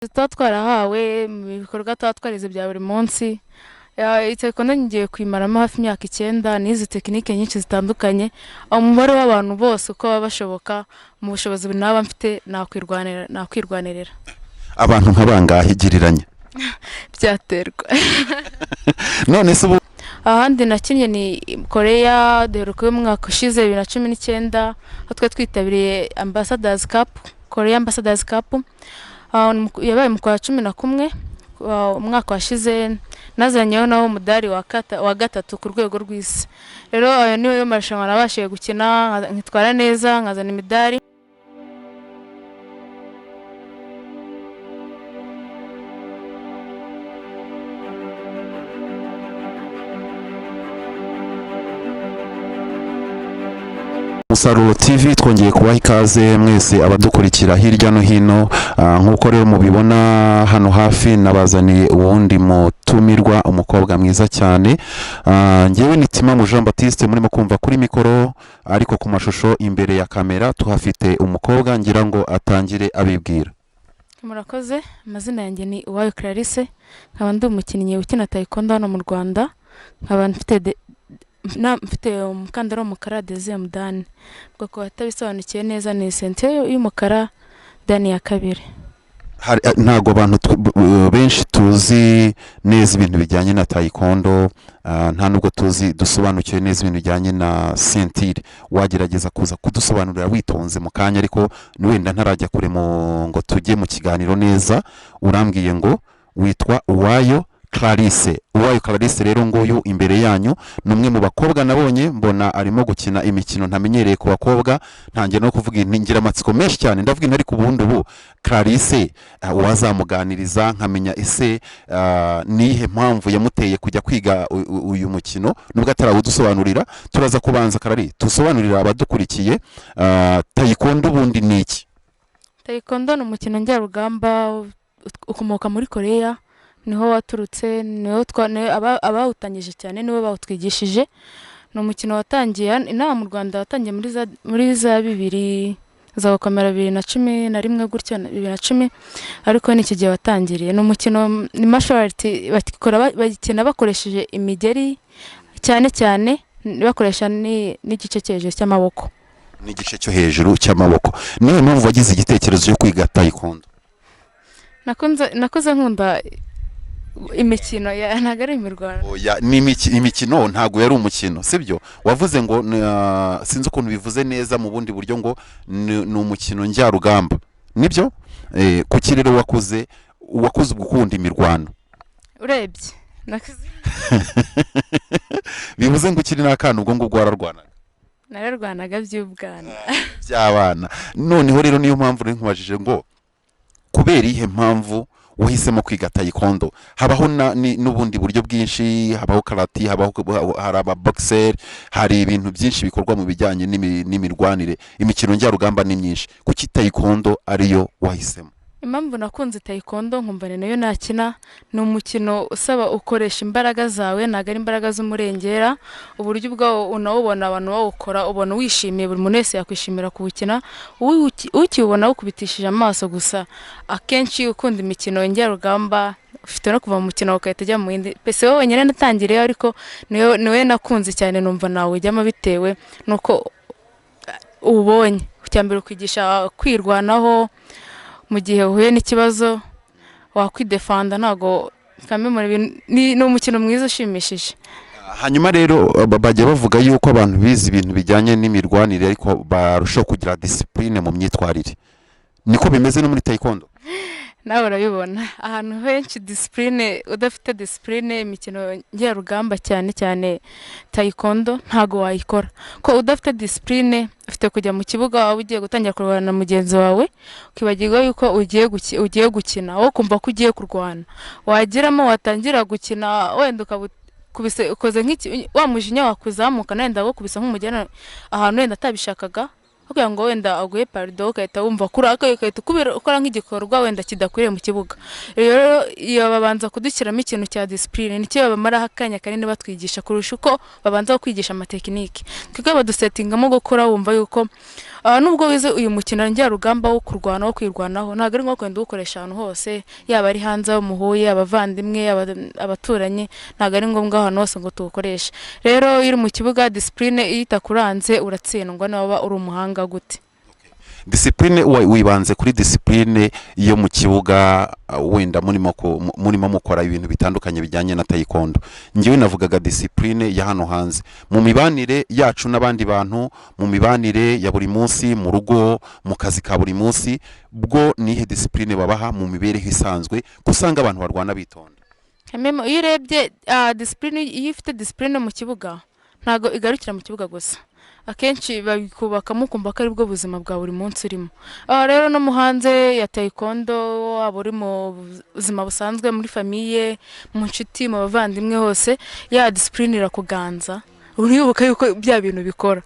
tuba twarahawe mu bikorwa tuba twarize bya buri munsi. Taekwondo ngiye kwimaramo hafi imyaka 9 n'izi tekinike nyinshi zitandukanye. Umubare w'abantu bose uko baba bashoboka mu bushobozi naba mfite nakwirwanirira. Abantu nk'abangahe igiriranye? Byaterwa. None se ahandi nakinnye ni Korea deruko y'umwaka ushize 2019 aho twe twitabiriye Ambassadors Cup, Korea Ambassadors Cup. Yabaye mu kwa 11 umwaka washize, nazanyeho naho umudari wa gatatu ku rwego rw'isi. Rero ayo niyo marushanwa nabashije gukina, nkitwara neza, nkazana imidari. Umusaruro TV twongeye kubaha ikaze mwese abadukurikira hirya no hino. Nk'uko rero mubibona hano hafi nabazaniye uwundi mutumirwa, umukobwa mwiza cyane. Ngewe ni Timamu Jean Baptiste murimo kumva kuri mikoro, ariko ku mashusho imbere ya kamera tuhafite umukobwa ngira ngo atangire abibwira. Murakoze, amazina yanjye ni UWAYO Clarisse, nkaba ndi umukinnyi ukina taekwondo hano mu Rwanda, nkaba mfite umukandara w'umukara deuxième dan. Bwo atabisobanukiye neza ni ceinture y'umukara dan ya kabiri. Ntago abantu benshi tuzi neza ibintu bijyanye na taekwondo, nta nubwo tuzi dusobanukiye neza ibintu bijyanye na ceinture. Wagerageza kuza kudusobanurira witonze mu kanya, ariko wenda ntarajya kure ngo tujye mu kiganiro neza. Urambwiye ngo witwa UWAYO Clarisse. UWAYO Clarisse rero nguyu imbere yanyu numwe mu bakobwa nabonye mbona arimo gukina imikino ntamenyereye ku bakobwa. Ntangiye no kuvuga intingira amatsiko menshi cyane, ndavuga intari ku bundi ubu Clarisse wazamuganiriza nkamenya ese nihe mpamvu yamuteye kujya kwiga uyu mukino, nubwo atarawudusobanurira. Turaza kubanza Clarisse tusobanurira abadukurikiye taekwondo ubundi ni iki? Taekwondo ni umukino njyarugamba ukomoka muri Korea, niho waturutse, niho abawutangije cyane niwe bawutwigishije. Ni umukino watangiye inaha mu Rwanda, watangiye muri za 2000 za kamera 2011 gutyo 2010, ariko ni kigiye watangiriye. Ni umukino ni martial art bakina bakoresheje imigeri cyane bakoresha n'igice cyo hejuru cy'amaboko. N'igice cyo hejuru cy'amaboko. Niyo mpamvu wagize igitekerezo cyo kwiga taekwondo? Nakoze nkunda imikino ya ntagari mu Rwanda. Oya, ni imikino ntago yari umukino, sibyo? Wavuze ngo sinzi ukuntu bivuze neza mu bundi buryo ngo ni umukino njyarugamba, nibyo? Kuki rero wakuze gukunda imirwano? Urebye nakuze bivuze ngo ukiri n'akana ubwo ngubwo wararwanaga? Nararwanaga by'ubwana by'abana. Noneho rero niyo mpamvu rero nkubajije ngo kubera ihe mpamvu uhisemo kwiga taekwondo. Habaho n'ubundi buryo bwinshi, habaho karate, haraba boxer, hari ibintu byinshi bikorwa mu bijyanye n'imirwanire. Imikino njyarugamba ni myinshi, kuki taekwondo ariyo wahisemo? Impamvu nakunze taekwondo nkumva nayo nakina, ni umukino usaba ukoresha imbaraga zawe, ntago ari imbaraga z'umurengera. Uburyo bwawo unawubona abantu bawukora ubona wishimiye, buri muntu wese yakwishimira kuwukina. Ukiubona ukubitishije amaso gusa. Akenshi ukunda imikino njyarugamba ufite no kuva mu mukino ukahita ujya mu yindi. Pese wowe nyine natangiriye, ariko niwe nakunze cyane, numva nawe ujyamo bitewe nuko ubonye. Cyambere kwigisha kwirwanaho mu gihe uhuye n'ikibazo wakwidefanda, ntago ni umukino mwiza ushimishije. Hanyuma rero bajya bavuga yuko abantu bize ibintu bijyanye n'imirwanire ariko barushaho kugira discipline mu myitwarire. Niko bimeze no muri taekwondo? Nawe urabibona ahantu henshi discipline, udafite discipline imikino njyarugamba cyane taekwondo ntago wayikora. Ko udafite discipline ufite kujya mu kibuga wawe ugiye gutangira kurwana na mugenzi wawe, ukibagirwa yuko ugiye gukina, aho kumva ko ugiye kurwana. Wagiramo watangira gukina wenda ukabise ukoze nk'iki wa mujinya wakuzamuka, nenda wo kubisa nk'umujyana ahantu wenda atabishakaga, kugira ngo wenda aguhe pardon ukahita wumva kurakaye ukahita ukora nk'igikorwa wenda kidakwiriye mu kibuga. Rero iyo babanza kudushyiramo ikintu cya discipline nicyo babamaraho akanya kanini batwigisha kurusha uko babanza kwigisha amatekinike, kuko badusetingamo gukora wumva yuko nubwo wize uyu mukino njyarugamba wo kurwana wo kwirwanaho ntabwo ari ngombwa kwenda uwukoresha ahantu hose, yaba ari hanze aho muhuye, abavandimwe, abaturanyi, ntabwo ari ngombwa ahantu hose ngo tuwukoreshe. Rero iyo uri mu kibuga discipline iyo itakuranze uratsindwa niba uri umuhanga gute. Discipline wibanze kuri discipline yo mu kibuga, wenda murimo mukora ibintu bitandukanye bijyanye na taekwondo. Ngiye navugaga discipline ya hano hanze mu mibanire yacu n'abandi bantu, mu mibanire ya buri munsi, mu rugo, mu kazi ka buri munsi, bwo nihe discipline babaha mu mibereho isanzwe kusanga abantu barwana bitonda. Harimo iyo urebye discipline, iyo ufite discipline mu kibuga ntago igarukira mu kibuga gusa, akenshi babikubakamo kumva ko ari bwo buzima bwa buri munsi urimo. Rero no mu hanze ya taekwondo waba uri mu buzima busanzwe muri famiye, mu nshuti, mu bavandimwe hose, ya discipline irakuganza uribuka yuko bya bintu bikora,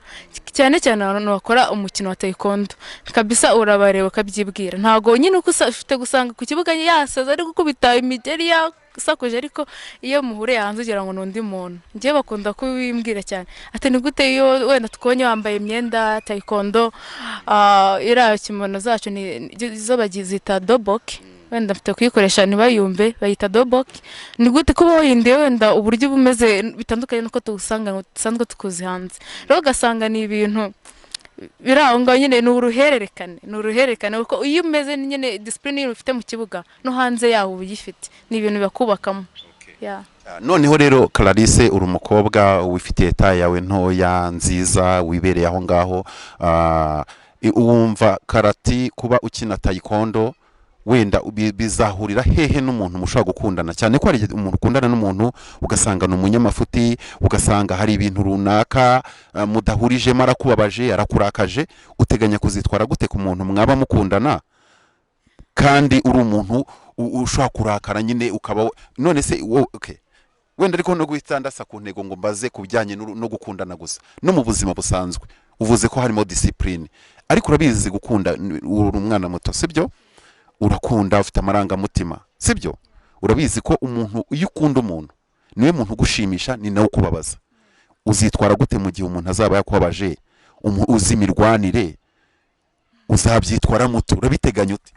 cyane cyane abantu bakora umukino wa taekwondo kabisa urabareba ukabyibwira. Ntago nyine uko ufite gusanga ku kibuga yasaza ari gukubita imigeri sakuje, ariko iyo muhure hanze ugira ngo nundi muntu. Ngiye bakunda kubimbwira cyane ati ni gute iyo wenda tukubonye wambaye imyenda taekwondo ira kimono zacu ni zo bagizita dobok, wenda mfite kuyikoresha ntibayumve bayita dobok. Ni gute kuba wayindiye wenda uburyo bumeze bitandukanye nuko tusanzwe tukuzi hanze. Rero ugasanga ni ibintu biraho ngo nyine ni uruhererekane kuko iyo umeze nyine discipline ufite mu kibuga no hanze yaho ubuyifite, ni ibintu bakubakamo. Noneho rero Clarisse, uri umukobwa wifitiye taye yawe ntoya nziza wibereye aho ngaho, wumva karati kuba ukina taekwondo wenda bizahurira hehe n'umuntu mushobora gukundana, cyane ko hari umuntu ukundana n'umuntu ugasanga ni umunyamafuti, ugasanga hari ibintu runaka mudahurije marakubabaje arakurakaje, uteganya kuzitwara gute ku muntu mwaba mukundana kandi uri umuntu ushobora kurakara nyine ukaba none se wenda ariko no guhitandasa ku ntego ngo mbaze kubijyanye no gukundana gusa no mu buzima busanzwe. Uvuze ko harimo discipline, ariko urabizi gukunda uri umwana muto sibyo, urakunda ufite amarangamutima sibyo, urabizi ko umuntu iyo ukunda umuntu niwe muntu ugushimisha ni nawe ukubabaza. Uzitwara gute mu gihe umuntu azaba yakubabaje, uzimirwanire uzabyitwara muto, urabiteganya ute?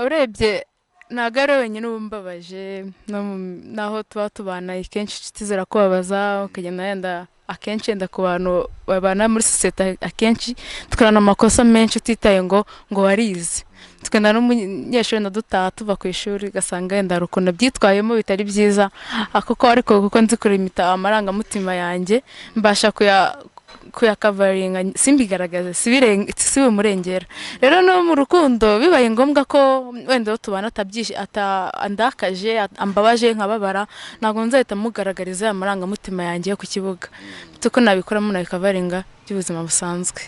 Urebye ntabwo ari wenyine ubumbabaje, naho tuba tubana kenshi inshuti zirakubabaza, ukagenda yenda akenshi yenda ku bantu babana muri sosiyete akenshi tukorana amakosa menshi utitaye ngo warize. Tukenda n'umunyeshuri na dutaha tuva ku ishuri ugasanga yenda hari ukuntu byitwayemo bitari byiza, kuko nzi kurimita amarangamutima yanjye mbasha kuyakavaringa simbigaragaze sibe murengera. Rero no mu rukundo bibaye ngombwa ko wenda tubana andakaje ambabaje nkababara, ntabwo nzahita mugaragariza amarangamutima yanjye ku kibuga, tuko nabikoramo nabikavaringa by'ubuzima busanzwe.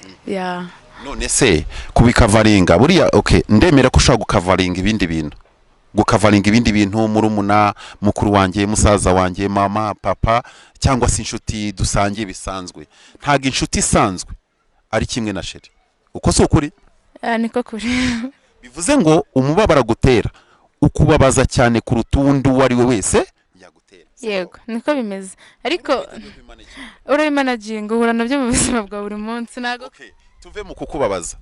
None se kubikavaringa buriya ndemera ko ushobora gukavaringa ibindi bintu, murumuna mukuru wanjye, musaza wanjye, mama, papa, cyangwa se inshuti dusangiye bisanzwe. Ntago inshuti isanzwe ari kimwe na sheri, uko si ukuri? Niko kuri. Bivuze ngo umubabara gutera ukubabaza cyane kuruta undi uwo ari we wese yagutera. Yego niko bimeze, ariko urabimanaginga uhura nabyo mu buzima bwa buri munsi. Ntago tuve mu kukubabaza,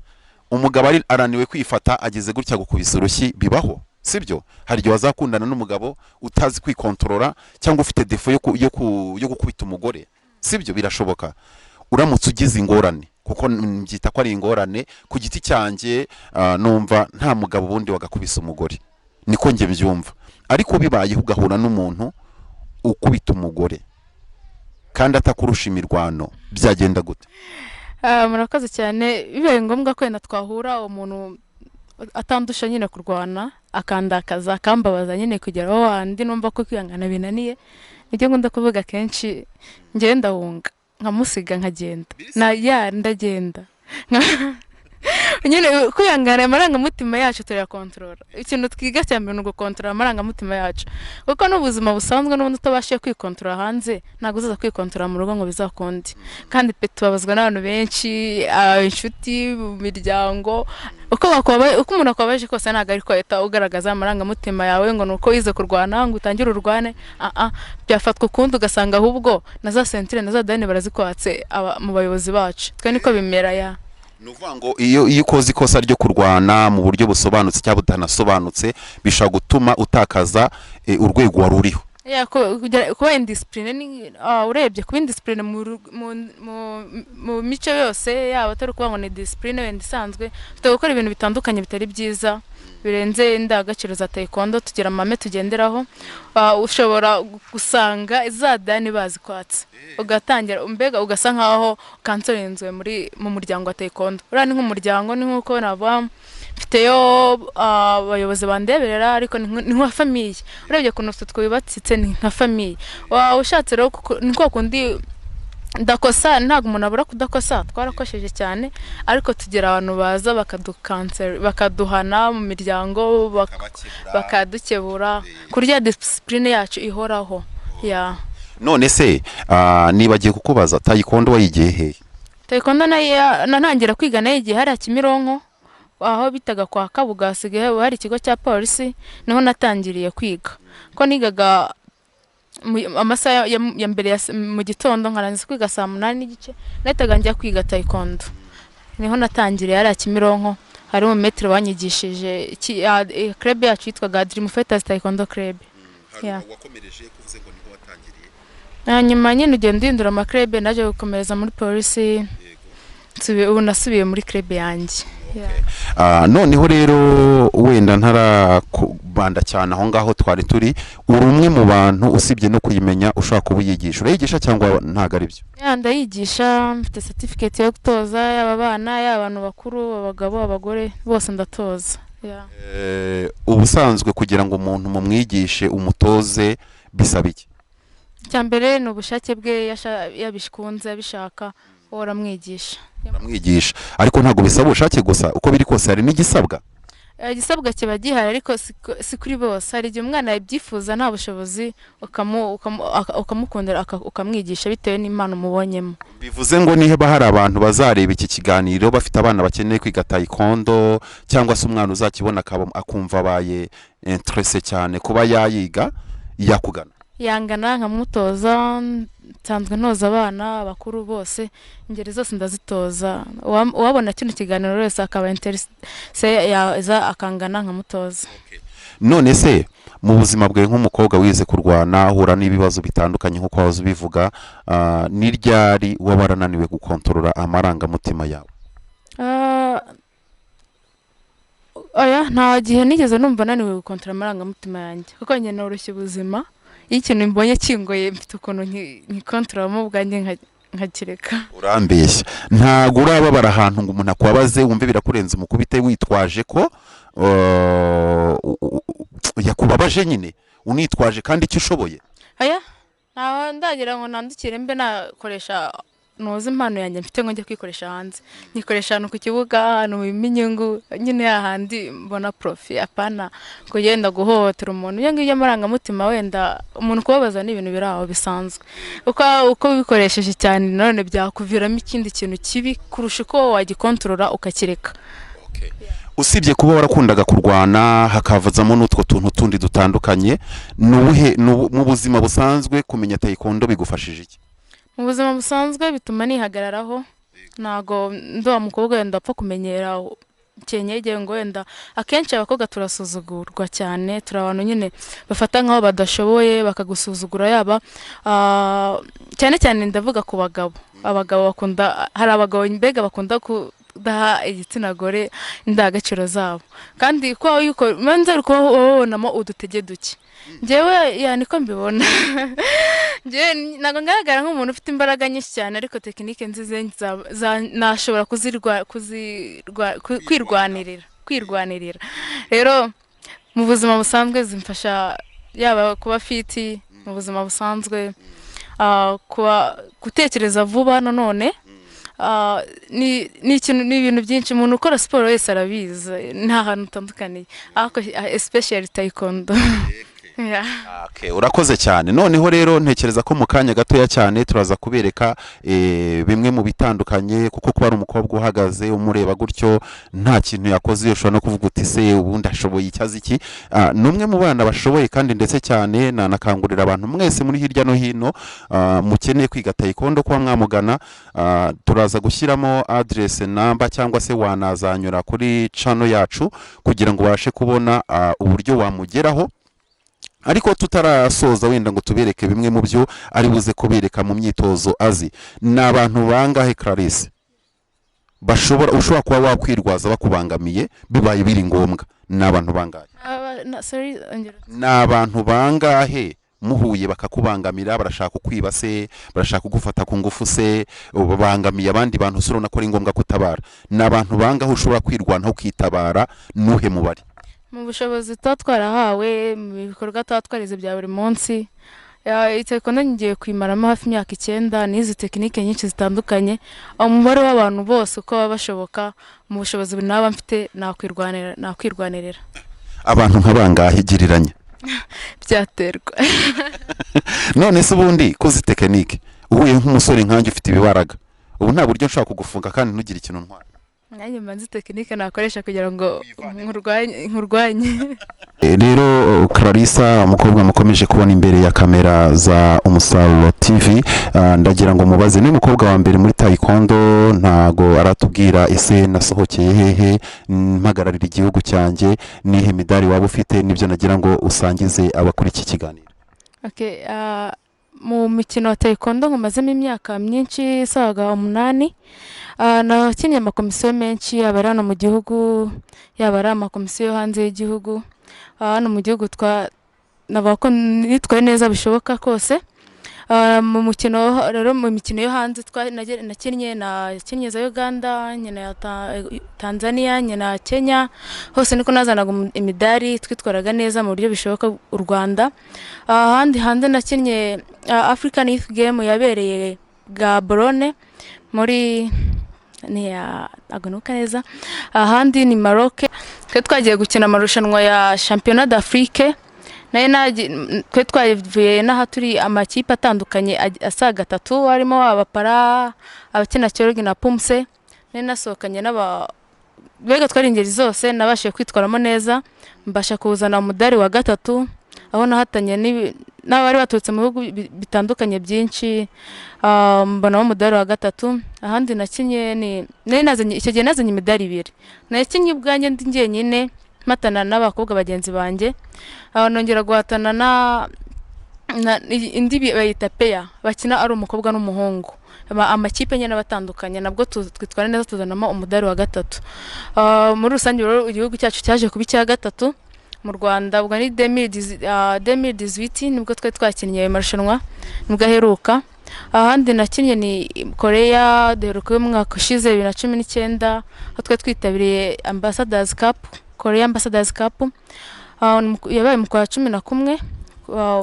umugabo araniwe kwifata ageze gutya gukubisa urushyi, bibaho sibyo? Hari igihe wazakundana n'umugabo utazi kwikontorora cyangwa ufite defo yo gukubita umugore sibyo, birashoboka. Uramutse ugize ingorane, kuko mbyita ko ari ingorane ku giti cyanjye, numva nta mugabo bundi wagakubisa umugore, niko nge mbyumva. Ariko bibaye ugahura n'umuntu ukubita umugore kandi atakurusha imirwano, byagenda gute? Murakoze cyane. Bibaye ngombwa ko twahura umuntu atandusha nyine kurwana akandakaza akambabaza nyine kugeraho wandi numva ko kwihangana binaniye, nibyo ngunda kuvuga kenshi ngenda wunga nkamusiga nkagenda ndagenda nyine kwihangana amarangamutima yacu turayakontorora. Ikintu twiga cya mbere ni ugukontorora amarangamutima yacu, kuko n'ubuzima busanzwe n'ubundi utabashije kwikontorora hanze ntabwo uzaza kwikontorora mu rugo ngo bizakunde. Kandi pe tubabazwa n'abantu benshi, inshuti, mu miryango, uko umuntu akwabaje kose ntabwo ari ko ahita ugaragaza amarangamutima yawe ngo ni uko wize kurwana ngo utangire urwane. Byafatwa ukundi ugasanga ahubwo na za sentire na za dani barazikwatse mu bayobozi bacu. Twe niko bimera ya. Nuvuga ngo iyo ukoze ikosa ryo kurwana mu buryo busobanutse cyangwa butanasobanutse bishobora gutuma utakaza urwego wari uriho. Kuba indiscipline urebye kuba indiscipline mu mico yose yaba atari kuba ngo ni discipline wenda isanzwe, ufite gukora ibintu bitandukanye bitari byiza birenze indangagaciro za taekwondo tugira amame tugenderaho. Ushobora gusanga za dani bazikwatse ugatangira mbega ugasa nkaho kansorenzwe mu muryango wa taekwondo. Uriya ni nk'umuryango, ni nk'uko nava mfiteyo abayobozi bandeberera, ariko ni nka famiye. Urebye ukuntu twubatsitse ni nka famiye. Ushatse rero niko kundi ndakosa, ntabwo umuntu abura kudakosa, twarakosheje cyane, ariko tugira abantu baza bakaduhana mu miryango, bakadukebura kurya discipline yacu ihoraho ya. None se nibagiye kukubaza taekwondo wayigiye he? Taekwondo nantangira kwiga nayigiye hariya Kimironko, aho bitaga kwa Kabuga, hasigaye hari ikigo cya polisi, niho natangiriye kwiga. Ko nigaga amasaha ya mbere mu gitondo nkarangiza kwiga saa 8:30 nahitaga njya kwiga taekwondo. Niho natangiriye hariya Kimironko, hari mu metero wanyigishije club yacu yitwaga Dream Fighters Taekwondo Club. Wakomereje kuvuze ngo niho watangiriye? Nyuma nyine ugenda uhindura amaklub, naje gukomereza muri polisi, ubu nasubiye muri club yanjye. Noneho rero wenda ntarabanda cyane aho ngaho twari turi, uri umwe mu bantu usibye no kuyimenya ushaka kubuyigisha. Urayigisha cyangwa ntago ari byo? Ndayigisha, mfite certificate yo gutoza, yaba abana yaba abantu bakuru, abagabo, abagore, bose ndatoza. Ubusanzwe kugira ngo umuntu mumwigishe umutoze bisaba iki? Cyambere ni ubushake bwe, yabishkunze yabishaka oramwigisha. Uramwigisha, ariko ntago bisaba ubushake gusa, uko biri kose hari n'igisabwa. Igisabwa kiba gihari, ariko si kuri bose. Hari igihe umwana yabyifuza nta bushobozi, ukamukundira ukamwigisha bitewe n'impano umubonyemo. Bivuze ngo niba hari abantu bazareba iki kiganiro bafite abana bakeneye kwiga taekwondo, cyangwa se umwana uzakibona akumva abaye interesse cyane kuba yayiga, yakugana? Yangana nkamutoza, nsanzwe ntoza abana, abakuru bose, ingeri zose ndazitoza. Uwabona kino kiganiro wese akaba interesse yaza akangana nkamutoza. None se mu buzima bwe nk'umukobwa wize kurwana, ahura n'ibibazo bitandukanye nkuko wazo bivuga, ni ryari wabarananiwe gukontorora amarangamutima yawe? Nta gihe nigeze numva naniwe gukontorora amarangamutima yanjye, kuko njye noroshye ubuzima. Ikintu mbonye kingoye mfite ukuntu nkikontororamo ubwanjye nkakireka. Urambeshya, ntago urababara ahantu ngo umuntu akwabaze wumve birakurenze umukubite witwaje ko yakubabaje nyine unitwaje kandi icyo ushoboye? Ntaho ndagira ngo nandukire mbe nakoresha noza impano yanjye mfite ngo njye kwikoresha hanze. Nyikoresha hano ku kibuga, hano mu Minyungu, nyine hahandi mbona profit. Apana kugenda guhohotera umuntu. Iyo ngiyo amarangamutima wenda umuntu kubabaza ni ibintu biraho bisanzwe. Uko bikoresheje cyane none byakuviramo ikindi kintu kibi kurusha uko wagikontorora ukakireka. Usibye kuba warakundaga kurwana hakavuzamo n'utwo tuntu tundi dutandukanye, mu buzima busanzwe kumenya taekwondo bigufashije iki? Mu buzima busanzwe bituma nihagararaho, nago ndo umukobwa wenda apfa kumenyera cyenyege ngo wenda akenshi abakobwa turasuzugurwa cyane, turabantu nyine bafata nkaho badashoboye bakagusuzugura, yaba cyane cyane ndavuga ku bagabo. Abagabo bakunda, hari abagabo mbega bakunda kudaha igitsina gore indangagaciro zabo, kandi ko yuko manze uko babonamo udutege duke. Njyewe niko mbibona. Nago ngaragara nk'umuntu ufite imbaraga nyinshi cyane, ariko tekinike nzize nashobora kwirwanirira. Rero mu buzima busanzwe zimfasha, yaba kuba fiti mu buzima busanzwe, kuba gutekereza vuba, nanone ni ibintu byinshi umuntu ukora siporo wese arabizi nta hantu utandukaniye ariko especially taekwondo. Yeah. Okay, urakoze cyane. Noneho rero ntekereza ko mu kanya gatoya cyane turaza kubereka bimwe mu bitandukanye, kuko kuba ari umukobwa uhagaze umureba gutyo nta kintu yakoze ushobora no kuvuga uti se ubundi ashoboye icyazi iki. Numwe mu bana bashoboye kandi ndetse cyane nanakangurira abantu mwese muri hirya no hino mukeneye kwiga taekwondo kwa mwamugana. Turaza gushyiramo address number cyangwa se wanazanyura kuri channel yacu kugira ngo ubashe kubona uburyo wamugeraho. Ariko tutarasoza wenda ngo tubereke bimwe mu byo ari buze kubereka mu myitozo azi. N'abantu bangahe Clarisse ushobora kuba wakwirwaza bakubangamiye bibaye biri ngombwa? N'abantu bangahe? N'abantu bangahe muhuye bakakubangamira, barashaka kukwiba se, barashaka kugufata ku ngufu se, ubangamiye abandi bantu usura ko ari ngombwa kutabara? N'abantu bangahe ushobora kwirwanaho kwitabara nuhe mubari? Mu bushobozi tuba twarahawe mu bikorwa tuba twarize bya buri munsi. Taekwondo ngiye kwimaramo hafi imyaka 9, nize tekinike nyinshi zitandukanye. Umubare w'abantu bose uko baba bashoboka mu bushobozi naba mfite nakwirwanirira. Abantu nk'abangahe giriranye? Byaterwa. None se ubundi koze tekinike uhuye nk'umusore nkanjye ufite ibibaraga, ubu nta buryo nshaka kugufunga kandi ntugire ikintu ntwara? Nanjye mbanze tekinike nakoresha kugira ngo nkurwanye. Rero Clarisse, umukobwa mukomeje kubona imbere ya kamera za Umusaruro TV, ndagira ngo mubaze ni umukobwa wa mbere muri taekwondo, ntago aratubwira ese nasohokeye hehe, mpagararira igihugu cyanjye, nihe midari waba ufite, nibyo nagira ngo usangize abakuri iki kiganiro. Okay, mu mikino wa taekwondo nkomazemo imyaka myinshi saga 8. Nakinnye amakomisiyo menshi abarana mu gihugu, yabara amakomisiyo hanze y'igihugu. Hano mu gihugu nabako nitwaye neza bishoboka kose. Mu mukino rero mu mikino yo hanze nakinnye za Uganda, nyina ya Tanzania, nyina Kenya, hose niko nazanaga imidari, twitwaraga neza mu buryo bishoboka u Rwanda. Hanze nakinnye African Youth Game yabereye Gaborone muri agonuka neza. Ahandi ni Maroc, twe twagiye gukina amarushanwa ya Championnat d'Afrique. Twe twavuye n'aha turi amakipe atandukanye asaga 3, harimo abapara, abakina cyorogi na pumse. Nasohokanye bega twari ingeri zose, nabashije kwitwaramo neza, mbasha kuzana umudari wa 3, aho nahatanye n'abari baturutse mu bihugu bitandukanye byinshi. Mbona umudari wa 3. Ahandi nakinye nazanye icyo gihe nazanye imidari 2. Nakinye ubwanjye ndi ngenyine matana n'abakobwa bagenzi banjye. Nongera guhatana indi bayita peya, bakina ari umukobwa n'umuhungu. Amakipe nyene batandukanye, nabwo twitwara neza tuzanamo umudari wa 3. Muri rusange rero igihugu cyacu cyaje kuba icya 3 mu Rwanda. Ubwo ni 2018 nibwo twakinnye amarushanwa nibwo aheruka. Ahandi nakinnye ni Korea, deheruka mu mwaka ushize 2019, aho twitabiriye Ambassadors Cup, Korea Ambassadors Cup. Yabaye mu kwa 11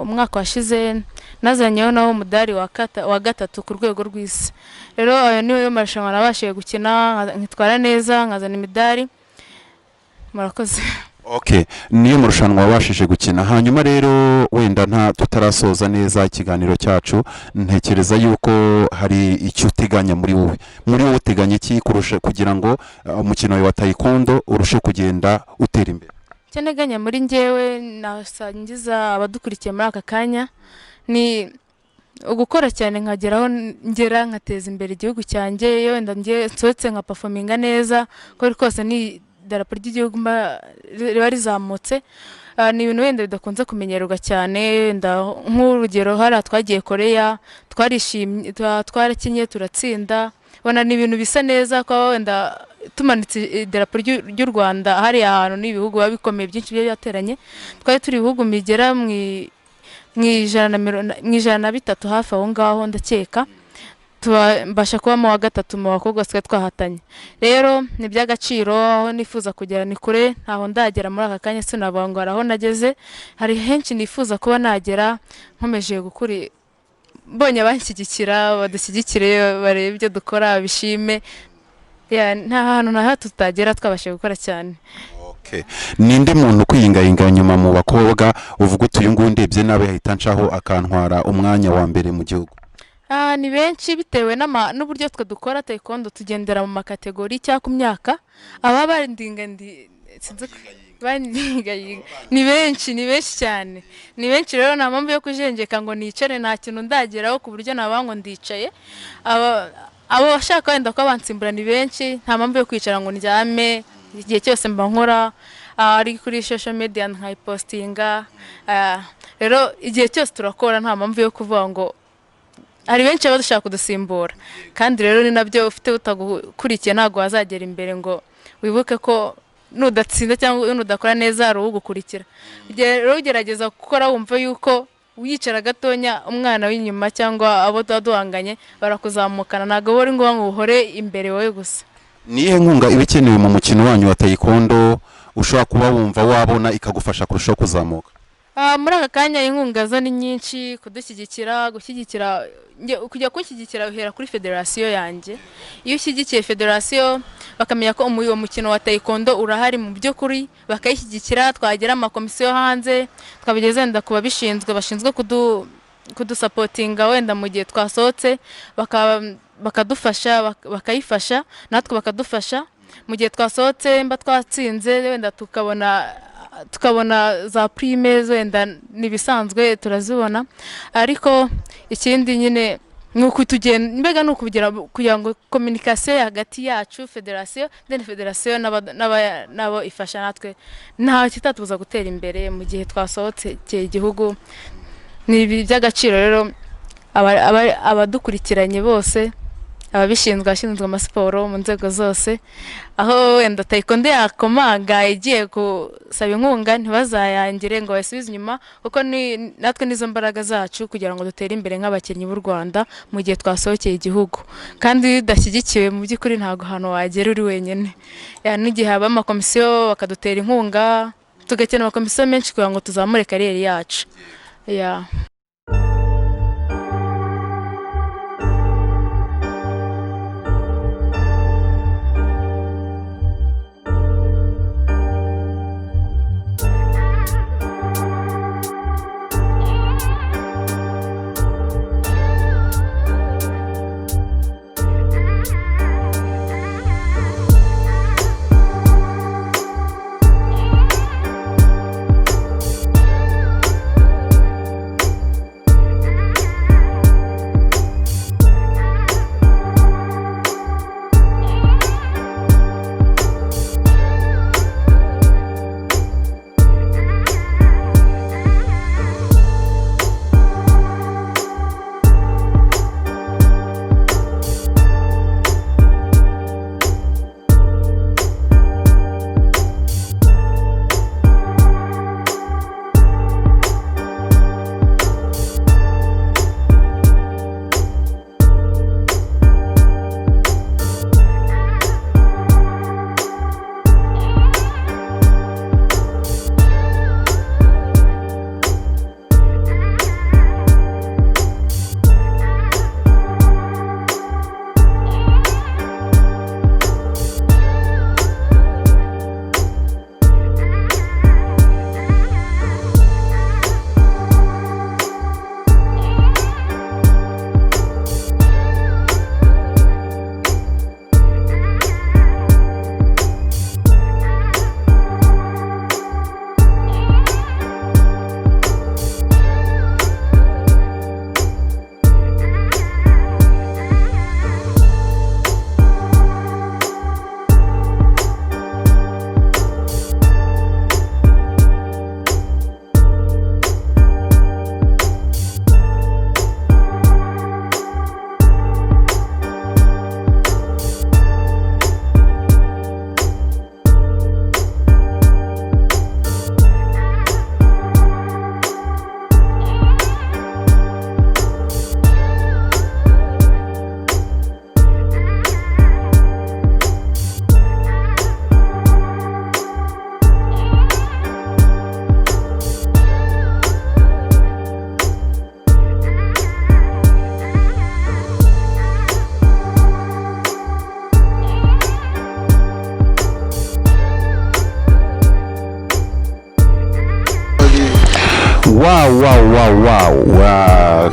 umwaka washize, nazanyeho naho umudari wa 3 ku rwego rw'isi. Rero ayo niyo marushanwa nabashije gukina, nkitwara neza, nkazana imidari. Murakoze. Okay, niyo marushanwa wabashije gukina. Hanyuma rero wenda tutarasoza neza ikiganiro cyacu, ntekereza yuko hari icyo uteganya muri wowe. Muri wowe uteganya iki kurusha kugira ngo umukino wa taekwondo urushe kugenda utera imbere? Cyo nteganya muri njyewe nasangiza abadukurikiye muri aka kanya ni ugukora cyane, nkageraho ngera nkateza imbere igihugu cyanjye. Wenda nsohotse nka performinga neza, ko rwose ni darapo ry'igihugu riba rizamutse. Ni ibintu wenda bidakunze kumenyerwa cyane. Nk'urugero hari twagiye Korea, twarishimye, twarakinye turatsinda. Bona ni ibintu bisa neza ko wenda tumanitse darapo ry'u Rwanda hari ahantu n'ibihugu babikomeye byinshi byateranye. Twari turi ibihugu migera mu 103 hafi aho ngaho ndakeka. Mbasha kuba mu wa 3 mu bakobwa twahatanye. Rero ni by'agaciro, aho nifuza kugera ni kure, ntaho ndagera muri aka kanya sinabangora aho nageze. Hari henshi nifuza kuba nagera, nkomeje gukuri mbonye abanshyigikira badushyigikire barebe ibyo dukora bishime, nta hantu na hato tutagera twabashije gukora cyane. Okay. Ninde muntu kwiyingayinga nyuma mu bakobwa uvuga uti uyu nguyu ndebye nabe yahita nshaho akantwara umwanya wa mbere mu gihugu? Ni benshi bitewe n'uburyo twe dukora taekwondo, tugendera mu makategori cyangwa ku myaka. Aba ni benshi cyane, ni benshi rero nta mpamvu yo kujenjeka ngo nicare nta kintu ndageraho ku buryo nabango ndicaye. Abo bashaka wenda ko abansimbura ni benshi, nta mpamvu yo kwicara ngo ndyame. Igihe cyose mba nkora ari kuri social media nkayipostinga, rero igihe cyose turakora, nta mpamvu yo kuvuga ngo hari benshi baba dushaka kudusimbura. Kandi rero ni nabyo ufite utagukurikiye ntabwo wazagera imbere ngo wibuke ko nudatsinda cyangwa nudakora neza hari ugukurikira. Rero ugerageza gukora wumva yuko wicara gatonya umwana w'inyuma cyangwa abo duhanganye barakuzamukana, ntabwo bori ngo uhore imbere wowe gusa. Nihe nkunga iba ikenewe mu mukino wanyu wa taekwondo ushobora kuba wumva wabona ikagufasha kurushaho kuzamuka? Muri aka kanya inkunga zo ni nyinshi, kudushyigikira, kujya kunshyigikira uhera kuri federasiyo yanjye. Iyo ushyigikiye federasiyo bakamenya ko uwo mukino wa taekwondo urahari mu by'ukuri, bakayishyigikira, twagera amakomisiyo hanze twabigeze wenda kuba bashinzwe kudusapotinga wenda mu gihe twasohotse, bakadufasha, bakayifasha natwe bakadufasha mu gihe twasohotse, mba twatsinze wenda tukabona za prime wenda nibisanzwe turazibona. Ariko ikindi nyine nuko tugenda mbega nuko kugira ngo communication hagati yacu federasiyo nabo ifasha natwe, nta kitatubuza gutera imbere mu gihe twasohotse igihugu. Ni by'agaciro rero abadukurikiranye bose, ababishinzwe, ashinzwe amasiporo mu nzego zose, aho wenda taekwondo yakomanga igiye gusaba inkunga ntibazayangire ngo basubize inyuma, kuko natwe nizo mbaraga zacu kugira ngo dutere imbere nk'abakinnyi b'u Rwanda mu gihe twasohokeye igihugu. Kandi udashyigikiwe mu by'ukuri ntabwo hano wagera uri wenyine. N'igihe haba amakomisiyo bakadutera inkunga, tugakenera amakomisiyo menshi kugira ngo tuzamure kariyeri yacu.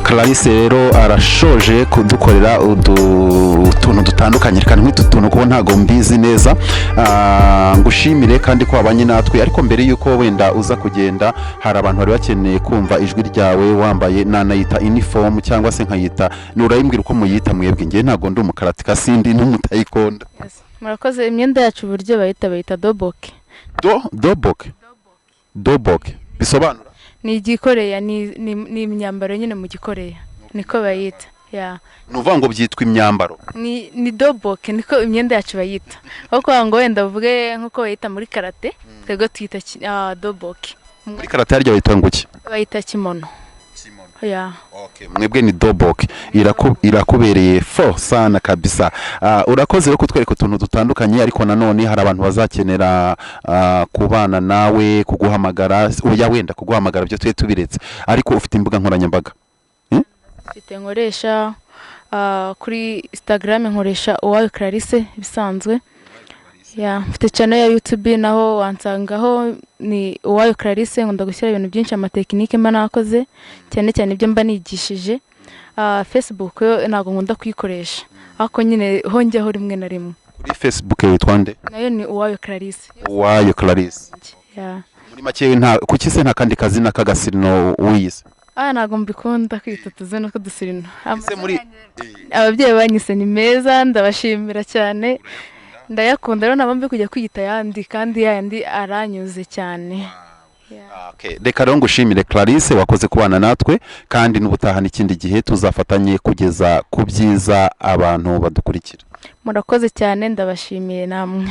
Clarisse rero arashoje kudukorera utuntu dutandukanye kandi nk'utu tuntu kuko ntago mbizi neza. Ngushimire kandi ko wabanye natwe, ariko mbere yuko wenda uza kugenda hari abantu bari bakeneye kumva ijwi ryawe wambaye nanayita uniform cyangwa se nkayita nurayimbwira uko muyita mwebwe. Ngiye ntago ndi umukaratika sindi n'umutayikonda. Murakoze. Imyenda yacu uburyo bayita doboke. Doboke bisobanura ni igikoreya, ni imyambaro nyine mu gikoreya niko bayita. nuvuga ngo byitwa imyambaro ni doboke niko imyenda yacu bayita. aho kugira ngo wenda uvuge nk'uko bayita muri karate, twebwe tuyita doboke. muri karate harya bayita ngo iki? Bayita kimono. Mwebwe ni doboke. Irakubereye fo sana kabisa. Urakoze rero kutwereka utuntu dutandukanye, ariko nanone hari abantu bazakenera kubana nawe, kuguhamagara. Oya, wenda kuguhamagara byo twe tubiretse, ariko ufite imbuga nkoranyambaga? Mfite nkoresha kuri Instagram nkoresha UWAYO Clarisse bisanzwe. Mfite channel ya YouTube naho wansangaho ni UWAYO Clarisse. Nkunda gushyira ibintu byinshi, amatekinike mba nakoze cyane cyane ibyo mba nigishije. Facebook yo ntago nkunda kuyikoresha, ariko nyine hongeho rimwe na rimwe. Kuri Facebook witwa nde? Nayo ni UWAYO Clarisse. UWAYO Clarisse. Muri make kuki se nta kandi kazina kagasirino wiyise? Ntago mbikunda kwita tuzeno ko dusirino. Ababyeyi banyise ni meza, ndabashimira cyane. Ndayakunda rero nabambe kujya kwiyita yandi, kandi yandi aranyuze cyane. Reka rero ngushimire Clarisse, wakoze kubana natwe, kandi n'ubutaha n'ikindi gihe tuzafatanye kugeza ku byiza abantu badukurikira. Murakoze cyane, ndabashimiye namwe.